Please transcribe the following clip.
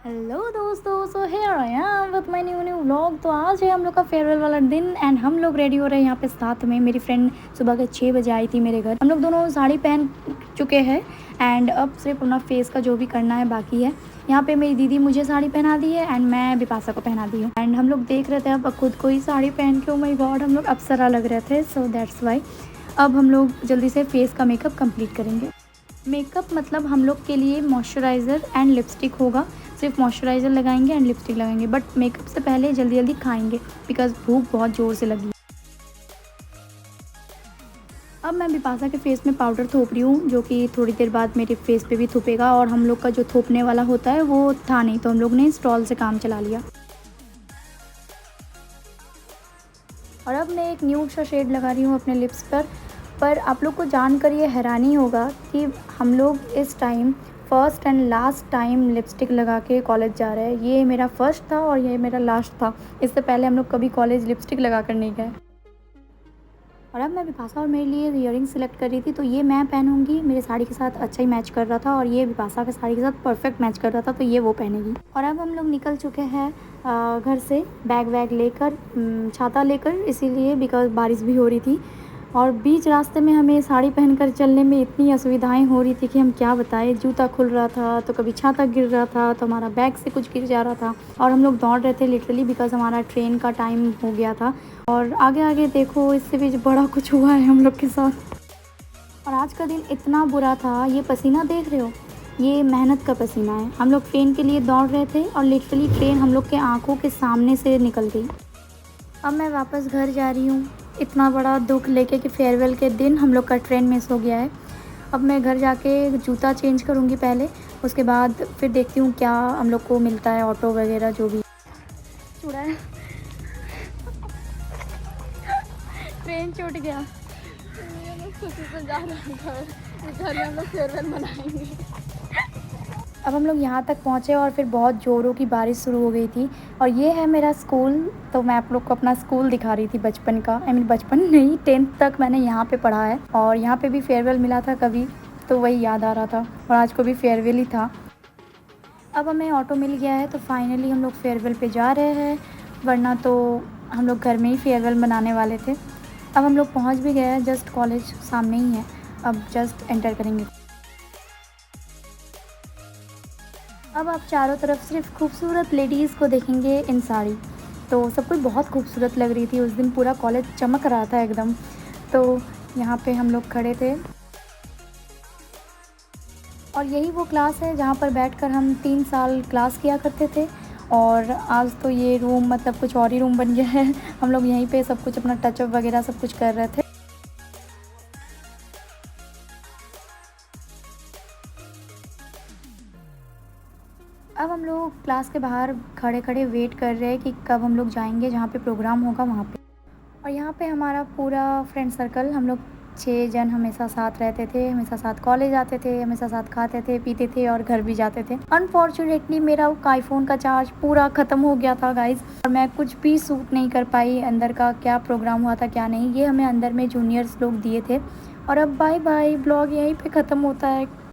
Hello दोस्तों, so here I am with my new vlog. तो आज है हम लोग का फेयरवेल वाला दिन एंड हम लोग रेडी हो रहे हैं यहाँ पे साथ में। मेरी फ्रेंड सुबह के 6 बजे आई थी मेरे घर। हम लोग दोनों साड़ी पहन चुके हैं एंड अब सिर्फ अपना फेस का जो भी करना है बाकी है। यहाँ पे मेरी दीदी मुझे साड़ी पहना दी है एंड मैं बिपाशा को पहना दी हूँ एंड हम लोग देख रहे थे अब खुद को ही साड़ी पहन के। ओ माय गॉड, हम लोग अप्सरा लग रहे थे, सो दैट्स वाई अब हम लोग जल्दी से फेस का मेकअप कंप्लीट करेंगे। मेकअप मतलब हम लोग के लिए मॉइस्चराइज़र एंड लिपस्टिक होगा। सिर्फ मॉइस्चराइज़र लगाएंगे एंड लिपस्टिक लगाएंगे, बट मेकअप से पहले जल्दी जल्दी खाएंगे बिकॉज भूख बहुत ज़ोर से लगी। अब मैं बिपाशा के फेस में पाउडर थोप रही हूँ जो कि थोड़ी देर बाद मेरे फेस पे भी थोपेगा। और हम लोग का जो थोपने वाला होता है वो था नहीं, तो हम लोग ने स्टॉल से काम चला लिया। और अब मैं एक न्यूड सा शेड लगा रही हूँ अपने लिप्स पर आप लोग को जानकर ये हैरानी होगा कि हम लोग इस time first and last time lipstick लगा के कॉलेज जा रहे हैं। ये मेरा फ़र्स्ट था और ये मेरा लास्ट था। इससे पहले हम लोग कभी कॉलेज लिपस्टिक लगा कर नहीं गए। और अब मैं बिपाशा और मेरे लिए इयररिंग सेलेक्ट कर रही थी, तो ये मैं पहनूंगी, मेरे साड़ी के साथ अच्छा ही मैच कर रहा था। और ये बिपाशा के साड़ी के साथ परफेक्ट मैच कर रहा था, तो ये वो पहनेगी। और अब हम लोग निकल चुके हैं घर से बैग वैग लेकर, छाता लेकर, इसीलिए बिकॉज बारिश भी हो रही थी। और बीच रास्ते में हमें साड़ी पहनकर चलने में इतनी असुविधाएं हो रही थी कि हम क्या बताएं। जूता खुल रहा था तो कभी छाता गिर रहा था, तो हमारा बैग से कुछ गिर जा रहा था। और हम लोग दौड़ रहे थे लिटरली बिकॉज हमारा ट्रेन का टाइम हो गया था। और आगे आगे देखो, इससे भी बड़ा कुछ हुआ है हम लोग के साथ। और आज का दिन इतना बुरा था। ये पसीना देख रहे हो, ये मेहनत का पसीना है। हम लोग ट्रेन के लिए दौड़ रहे थे और लिटरली ट्रेन हम लोग के आंखों के सामने से निकल गई। अब मैं वापस घर जा रही हूँ, इतना बड़ा दुख लेके कि फेयरवेल के दिन हम लोग का ट्रेन मिस हो गया है। अब मैं घर जाके जूता चेंज करूँगी पहले, उसके बाद फिर देखती हूँ क्या हम लोग को मिलता है, ऑटो वगैरह जो भी। छुड़ा है, ट्रेन छूट गया। खुशी से जा रहे हैं घर में हम लोग फेयरवेल मनाएंगे। अब हम लोग यहाँ तक पहुँचे और फिर बहुत ज़ोरों की बारिश शुरू हो गई थी। और ये है मेरा स्कूल, तो मैं आप लोग को अपना स्कूल दिखा रही थी बचपन का। आई मीन बचपन नहीं, 10th तक मैंने यहाँ पे पढ़ा है और यहाँ पे भी फेयरवेल मिला था कभी, तो वही याद आ रहा था। और आज को भी फेयरवेल ही था। अब हमें ऑटो मिल गया है तो फाइनली हम लोग फेयरवेल पे जा रहे हैं, वरना तो हम लोग घर में ही फेयरवेल मनाने वाले थे। अब हम लोग पहुँच भी गए हैं, जस्ट कॉलेज सामने ही है, अब जस्ट एंटर करेंगे। अब आप चारों तरफ सिर्फ खूबसूरत लेडीज़ को देखेंगे इन साड़ी। तो सब कोई बहुत खूबसूरत लग रही थी उस दिन, पूरा कॉलेज चमक रहा था एकदम। तो यहाँ पे हम लोग खड़े थे और यही वो क्लास है जहाँ पर बैठकर हम 3 साल क्लास किया करते थे। और आज तो ये रूम मतलब कुछ और ही रूम बन गया है। हम लोग यहीं पे सब कुछ अपना टचअप वगैरह सब कुछ कर रहे थे। अब हम लोग क्लास के बाहर खड़े खड़े वेट कर रहे हैं कि कब हम लोग जाएंगे जहाँ पे प्रोग्राम होगा वहाँ पे। और यहाँ पे हमारा पूरा फ्रेंड सर्कल, हम लोग 6 जन हमेशा साथ रहते थे, हमेशा साथ कॉलेज आते थे, हमेशा साथ खाते थे पीते थे और घर भी जाते थे। अनफॉर्चुनेटली मेरा आईफोन का चार्ज पूरा ख़त्म हो गया था गाइज़, और मैं कुछ भी शूट नहीं कर पाई अंदर का, क्या प्रोग्राम हुआ था क्या नहीं। ये हमें अंदर में जूनियर्स लोग दिए थे। और अब बाय बाय, ब्लॉग यहीं पर ख़त्म होता है।